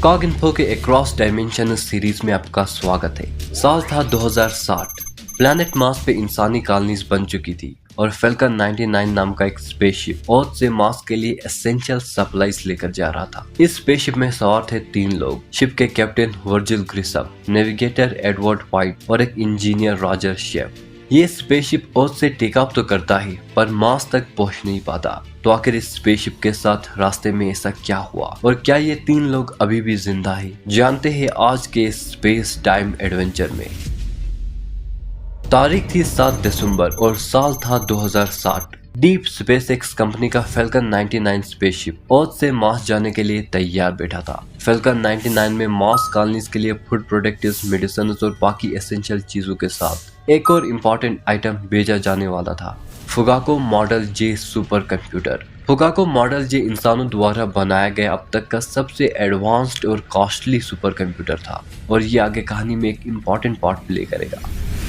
कॉग info के across dimension series में आपका स्वागत है। साल था 2060। प्लैनेट मार्स पे इंसानी कॉलोनीज बन चुकी थी और फैल्कन 99 नाम का एक स्पेसशिप अर्थ से मार्स के लिए एसेंशियल सप्लाईज लेकर जा रहा था। इस स्पेसशिप में सवार थे 3 लोग, शिप के captain Virgil Grissom, navigator Edward White और एक इंजीनियर रॉजर शेफ। ये स्पेसशिप अर्थ से टेक ऑफ तो करता है पर मार्स तक पहुंच नहीं पाता। तो आखिर इस स्पेसशिप के साथ रास्ते में ऐसा क्या हुआ और क्या ये 3 लोग अभी भी जिंदा है, जानते हैं आज के स्पेस टाइम एडवेंचर में। तारीख थी 7 दिसंबर और साल था 2060। डीप स्पेस एक्स कंपनी का फैल्कन 99 स्पेसशिप अर्थ से मार्स जाने के लिए तैयार बैठा था। फैल्कन 99 में मार्स कॉलोनीज के लिए फूड प्रोडक्ट्स, मेडिसिन और बाकी एसेंशियल चीजों के साथ एक और इम्पोर्टेंट आइटम भेजा जाने वाला था, फुगाको मॉडल जे सुपर कंप्यूटर। फुगाको मॉडल जे इंसानों द्वारा बनाया गया अब तक का सबसे एडवांस्ड और कॉस्टली सुपर कंप्यूटर था और ये आगे कहानी में एक इम्पोर्टेंट पार्ट प्ले करेगा।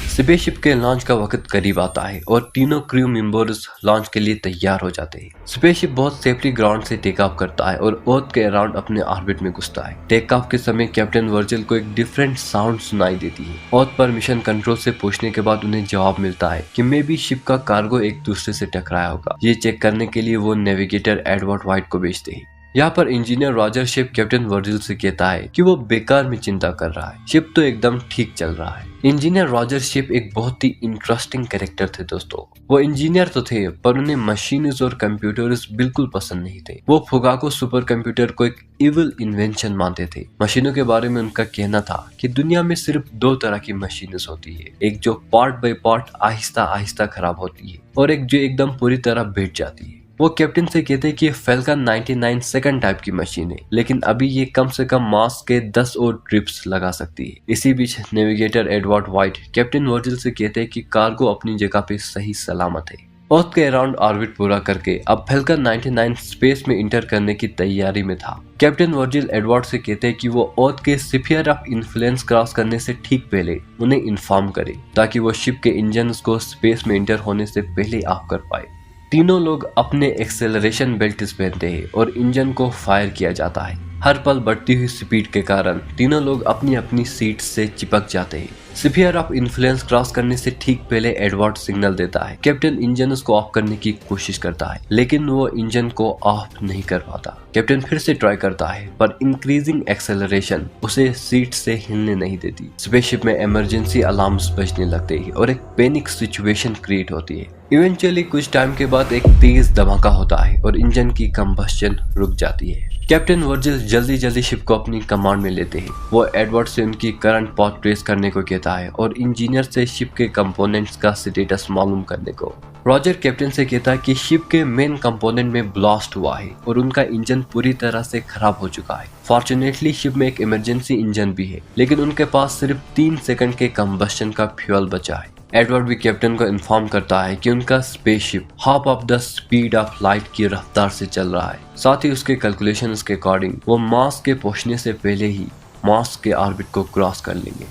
स्पेसशिप के लॉन्च का वक्त करीब आता है और तीनों क्रू मेंबर्स लॉन्च के लिए तैयार हो जाते हैं। स्पेसशिप बहुत सेफली ग्राउंड से टेक ऑफ करता है और अर्थ के अराउंड अपने ऑर्बिट में घुसता है। टेक ऑफ के समय कैप्टन वर्जिल को एक डिफरेंट साउंड सुनाई देती है। अर्थ पर मिशन कंट्रोल से पूछने के बाद उन्हें जवाब मिलता है कि मे बी शिप का कार्गो एक दूसरे से टकराया होगा। ये चेक करने के लिए वो नेविगेटर एडवर्ड व्हाइट को भेजते हैं। यहाँ पर engineer Roger chef captain Virgil से कहता है कि वो बेकार में चिंता कर रहा है, शिप तो एकदम ठीक चल रहा है। इंजीनियर रॉजर शेफ एक बहुत ही इंटरेस्टिंग कैरेक्टर थे दोस्तों। वो इंजीनियर तो थे पर उन्हें मशीन्स और कंप्यूटर्स बिल्कुल पसंद नहीं थे। वो फुगाको सुपर कंप्यूटर को एक इविल इन्वेंशन मानते थे। मशीनों के बारे में उनका कहना था कि दुनिया में सिर्फ 2 तरह की मशीन्स होती है, एक जो part by part Aahista Aahista खराब होती है और एक जो एकदम पूरी तरह बैठ जाती है। वो कैप्टन से कहते कि फैल्कन 99 सेकंड टाइप की मशीन है, लेकिन अभी ये कम से कम मार्स के 10 और ट्रिप्स लगा सकती है। इसी बीच navigator Edward White captain Virgil से कहते हैं कि कार्गो अपनी जगह पे सही सलामत है। अर्थ के अराउंड ऑर्बिट पूरा करके अब फैल्कन 99 स्पेस में इंटर करने की तैयारी में था। कैप्टन वर्जिल एडवर्ड से कहते हैं कि वो अर्थ के स्फीयर ऑफ इन्फ्लुएंस क्रॉस करने से ठीक पहले उन्हें इन्फॉर्म करे ताकि वो शिप के इंजन को स्पेस में इंटर होने से पहले ऑफ कर पाए। तीनों लोग अपने एक्सेलरेशन बेल्ट्स पहनते हैं और इंजन को फायर किया जाता है। हर पल बढ़ती हुई स्पीड के कारण तीनों लोग अपनी अपनी सीट से चिपक जाते हैं। स्फीयर ऑफ इन्फ्लुएंस क्रॉस करने से ठीक पहले एडवर्ड सिग्नल देता है। कैप्टन इंजन को ऑफ करने की कोशिश करता है लेकिन वो इंजन को ऑफ नहीं कर पाता। कैप्टन फिर से ट्राई करता है पर इंक्रीजिंग एक्सेलरेशन उसे सीट से हिलने नहीं देती। स्पेसशिप में इमरजेंसी अलार्म्स बजने लगते हैं और एक पैनिक सिचुएशन क्रिएट होती है। इवेंचुअली कुछ टाइम के बाद एक तेज धमाका होता है और इंजन की कंबस्शन रुक जाती है। कैप्टन वर्जिल जल्दी शिप को अपनी कमांड में लेते हैं। वो एडवर्ड से उनकी करंट पाथ ट्रेस करने को कहता है और इंजीनियर से शिप के कंपोनेंट्स का स्टेटस मालूम करने को। रॉजर कैप्टन से कहता है कि शिप के मेन कंपोनेंट में ब्लास्ट हुआ है और उनका इंजन पूरी तरह से खराब हो चुका है। फॉर्चुनेटली शिप में एक इमरजेंसी इंजन भी है लेकिन उनके पास सिर्फ 3 सेकंड के कंबस्शन का फ्यूल बचा है। एडवर्ड भी कैप्टन को इन्फॉर्म करता है कि उनका spaceship half of the speed of light की रफ्तार से चल रहा है। साथ ही उसके कैलकुलेशंस के अकॉर्डिंग वो मार्स के पहुंचने से पहले ही मार्स के ऑर्बिट को क्रॉस कर लेंगे।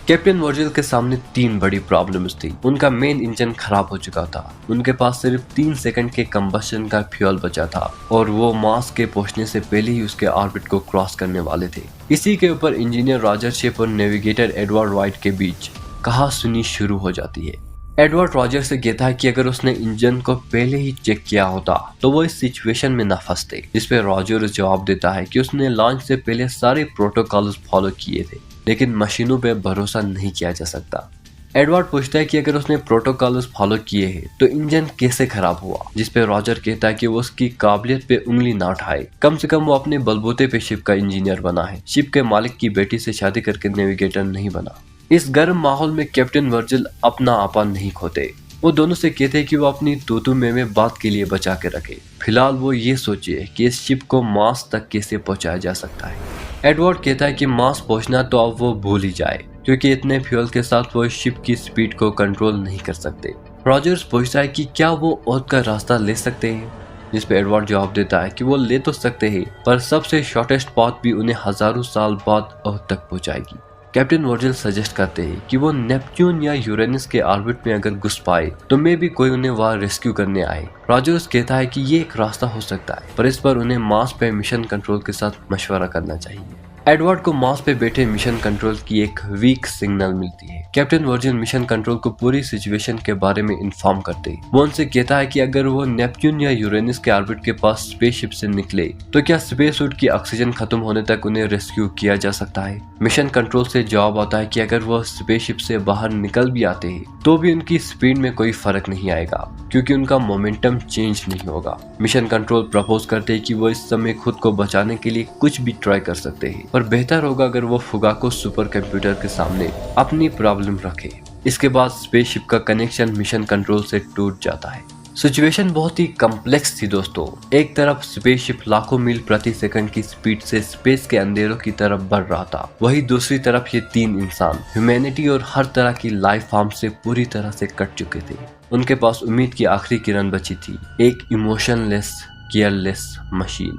कैप्टन वर्जिल के सामने 3 बड़ी प्रॉब्लम्स थी। उनका मेन इंजन खराब हो चुका था, उनके पास सिर्फ 3 सेकंड के कंबस्शन का फ्यूल बचा था और वो मार्स के पहुंचने से पहले ही उसके ऑर्बिट को क्रॉस करने वाले थे। इसी के ऊपर इंजीनियर रॉजर शेफ और नेविगेटर एडवर्ड व्हाइट के बीच कहा सुनी शुरू हो जाती है। एडवर्ड रॉजर से कहता है कि अगर उसने इंजन को पहले ही चेक किया होता तो वो इस सिचुएशन में न फंसते। जिस पे रॉजर जवाब देता है कि उसने लॉन्च से पहले सारे प्रोटोकॉल्स फॉलो किए थे लेकिन मशीनों पे भरोसा नहीं किया जा सकता। एडवर्ड पूछता है कि अगर उसने प्रोटोकॉल्स फॉलो किए हैं तो इंजन कैसे खराब हुआ, जिस पे रॉजर कहता है कि वो उसकी काबिलियत पे उंगली ना उठाए, कम से कम वो अपने बलबूते पे शिप का इंजीनियर बना है, शिप के मालिक की बेटी से शादी करके नेविगेटर नहीं बना। इस गर्म माहौल में कैप्टन वर्जिल अपना आपा नहीं खोते। वो दोनों से कहते हैं कि वो अपनी तूतू में बात के लिए बचा के रखे। फिलहाल वो ये सोचे कि इस शिप को मार्स तक कैसे पहुंचाया जा सकता है। एडवर्ड कहता है कि मार्स पहुंचना तो अब वो भूल ही जाए क्योंकि इतने फ्यूल के साथ वो शिप की स्पीड को कंट्रोल नहीं कर सकते। रॉजर्स पूछता है कि क्या वो अर्थ का रास्ता ले सकते हैं, जिस पे एडवर्ड जवाब देता है कि वो ले तो सकते हैं पर सबसे शॉर्टेस्ट पाथ भी उन्हें हजारों साल बाद अर्थ तक पहुंचाएगी। कैप्टन वर्जिल सजेस्ट करते हैं कि वो नेपच्यून या यूरेनस के ऑर्बिट में अगर घुस पाए तो मे भी कोई उन्हें वहां रेस्क्यू करने आए। रॉजर्स कहता है कि ये एक रास्ता हो सकता है पर इस पर उन्हें मार्स पे मिशन कंट्रोल के साथ मशवरा करना चाहिए। एडवर्ड को मार्स पे बैठे मिशन कंट्रोल की एक वीक सिग्नल मिलती है। कैप्टन वर्जिल मिशन कंट्रोल को पूरी सिचुएशन के बारे में इन्फॉर्म करते हैं। वो उनसे कहता है कि अगर वो नेपच्यून या यूरेनस के ऑर्बिट के पास स्पेसशिप से निकले तो क्या स्पेस सूट की ऑक्सीजन खत्म होने तक उन्हें रेस्क्यू किया जा सकता है। मिशन कंट्रोल से जवाब आता है कि अगर वो स्पेसशिप से बाहर निकल भी आते हैं तो भी उनकी स्पीड में कोई फर्क नहीं आएगा क्योंकि उनका मोमेंटम चेंज नहीं होगा। मिशन कंट्रोल प्रपोज करते हैं कि वो इस समय खुद को बचाने के लिए कुछ भी ट्राई कर सकते हैं, पर बेहतर होगा अगर वो फुगाको सुपर कंप्यूटर के सामने अपनी प्रॉब्लम रखे। इसके बाद स्पेसशिप का कनेक्शन मिशन कंट्रोल से टूट जाता है। सिचुएशन बहुत ही कॉम्प्लेक्स थी दोस्तों। एक तरफ स्पेसशिप लाखों मील प्रति सेकंड की स्पीड से स्पेस के अंधेरों की तरफ बढ़ रहा था, वही दूसरी तरफ ये तीन इंसान ह्यूमैनिटी और हर तरह की लाइफ फॉर्म से पूरी तरह से कट चुके थे। उनके पास उम्मीद की आखिरी किरण बची थी, एक इमोशनलेस केयरलेस मशीन।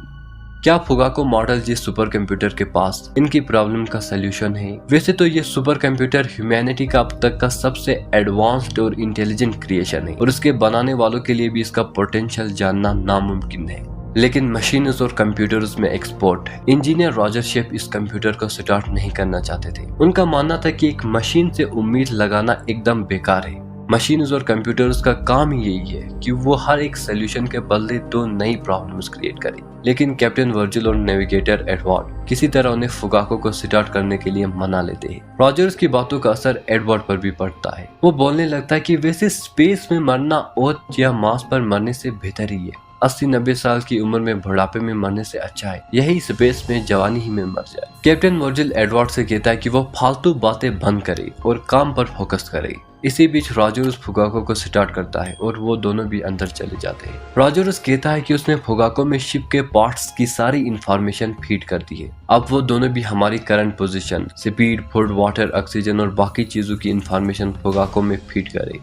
क्या फुगाको मॉडल जी सुपर कंप्यूटर के पास इनकी प्रॉब्लम का सलूशन है? वैसे तो ये सुपर कंप्यूटर ह्यूमैनिटी का अब तक का सबसे एडवांस्ड और इंटेलिजेंट क्रिएशन है और इसके बनाने वालों के लिए भी इसका पोटेंशियल जानना नामुमकिन है, लेकिन मशीन्स और कंप्यूटर्स में एक्सपर्ट है। इंजीनियर रॉजर शेफ इस कंप्यूटर को स्टार्ट नहीं करना चाहते थे। उनका मानना था कि एक मशीन से उम्मीद लगाना एकदम बेकार है। मशीन्स और कंप्यूटर्स का काम ही यही है कि वो हर एक सोल्यूशन के बदले दो नई प्रॉब्लम्स क्रिएट करें। लेकिन कैप्टन वर्जिल और नेविगेटर एडवर्ड किसी तरह उन्हें फुगाको को स्टार्ट करने के लिए मना लेते हैं। रॉजर्स की बातों का असर एडवर्ड पर भी पड़ता है। वो बोलने लगता है कि वैसे स्पेस में मरना और या मार्स पर मरने से बेहतर ही है। 80-90 साल की उम्र में बुढ़ापे में मरने से अच्छा है यही स्पेस में जवानी ही में मर जाए। कैप्टन वर्जिल एडवर्ड से कहता है कि वो फालतू बातें बंद करे और काम पर फोकस करे। इसी बीच रॉजर्स फुगाको को स्टार्ट करता है और वो दोनों भी अंदर चले जाते हैं। रॉजर्स कहता है कि उसने फुगाको में शिप के पार्ट्स की सारी इंफॉर्मेशन फीड कर दी है। अब वो दोनों भी हमारी current position, speed, food, water, oxygen और बाकी चीजों की इंफॉर्मेशन फुगाको में फीड करे।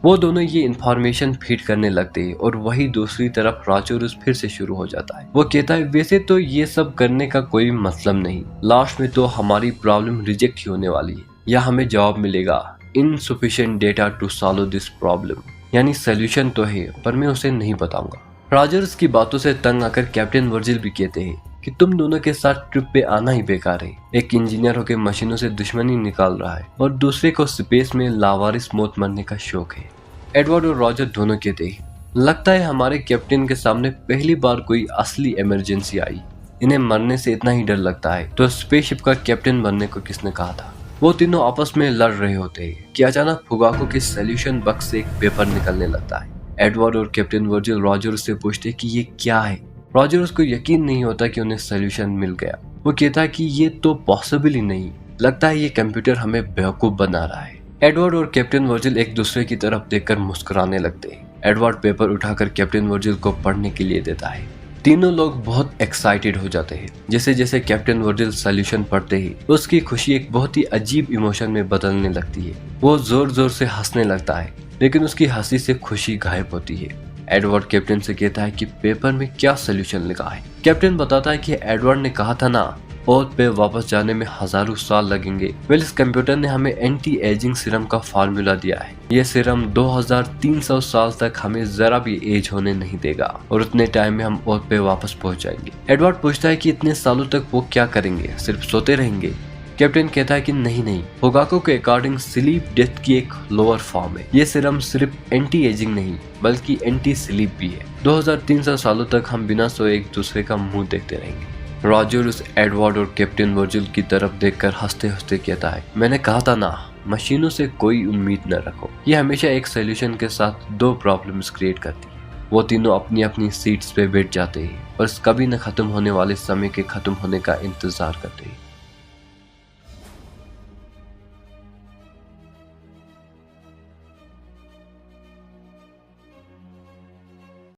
वो दोनों ये इंफॉर्मेशन फीड करने लगते हैं और वही दूसरी तरफ रॉजर्स फिर से शुरू हो जाता है। वो कहता है वैसे तो ये सब करने का कोई मतलब नहीं, लास्ट में तो हमारी प्रॉब्लम रिजेक्ट ही होने वाली है या हमें जवाब मिलेगा insufficient data to solve this problem, यानी सोल्यूशन तो है पर मैं उसे नहीं बताऊंगा। रॉजर्स की बातों से तंग आकर कैप्टन वर्जिल भी कहते हैं कि तुम दोनों के साथ ट्रिप पे आना ही बेकार है। एक इंजीनियर होकर मशीनों से दुश्मनी निकाल रहा है और दूसरे को स्पेस में लावारिस मौत मरने का शौक है। एडवर्ड और रॉजर दोनों कहते हैं लगता है हमारे कैप्टन के सामने पहली बार कोई असली इमरजेंसी आई। इन्हें मरने से इतना ही डर लगता है तो स्पेसशिप का कैप्टन बनने को किसने कहा था। वो तीनों आपस में लड़ रहे होते हैं कि अचानक फुगाको के सोल्यूशन बक्स से एक पेपर निकलने लगता है। एडवर्ड और कैप्टन वर्जिल रॉजर्स से पूछते कि ये क्या है। रॉजर्स को यकीन नहीं होता कि उन्हें सोल्यूशन मिल गया। वो कहता है कि ये तो पॉसिबल ही नहीं, लगता है ये कंप्यूटर हमें बेवकूफ बना रहा है। एडवर्ड और कैप्टन वर्जिल एक दूसरे की तरफ देखकर मुस्कुराने लगते हैं। एडवर्ड पेपर उठाकर कैप्टन वर्जिल को पढ़ने के लिए देता है। तीनों लोग बहुत एक्साइटेड हो जाते हैं। जैसे जैसे कैप्टन वर्जिल सोल्यूशन पढ़ते ही उसकी खुशी एक बहुत ही अजीब इमोशन में बदलने लगती है। वो जोर जोर से हंसने लगता है लेकिन उसकी हंसी से खुशी गायब होती है। एडवर्ड कैप्टन से कहता है कि पेपर में क्या सोल्यूशन लिखा है। कैप्टन बताता है कि एडवर्ड ने कहा था ना अर्थ पे वापस जाने में हजारों साल लगेंगे। वेल इस कंप्यूटर ने हमें एंटी एजिंग सीरम का फार्मूला दिया है। ये सीरम 2300 साल तक हमें जरा भी एज होने नहीं देगा और उतने टाइम में हम अर्थ पे वापस पहुंच जाएंगे। एडवर्ड पूछता है कि इतने सालों तक वो क्या करेंगे, सिर्फ सोते रहेंगे। कैप्टन कहता है कि नहीं, फुगाको के अकॉर्डिंग स्लीप डेथ की एक लोअर फॉर्म है। ये सीरम सिर्फ एंटी एजिंग नहीं बल्कि एंटी स्लीप भी है। 2300 सालों तक हम बिना सोए एक दूसरे का मुंह देखते रहेंगे। रॉजर्स एडवर्ड और कैप्टन वर्जिल की तरफ देखकर हंसते हंसते कहता है मैंने कहा था ना मशीनों से कोई उम्मीद न रखो। ये हमेशा एक सोल्यूशन के साथ दो प्रॉब्लम्स क्रिएट करती है। वो तीनों अपनी अपनी सीट्स पे बैठ जाते हैं और कभी न खत्म होने वाले समय के खत्म होने का इंतजार करते हैं।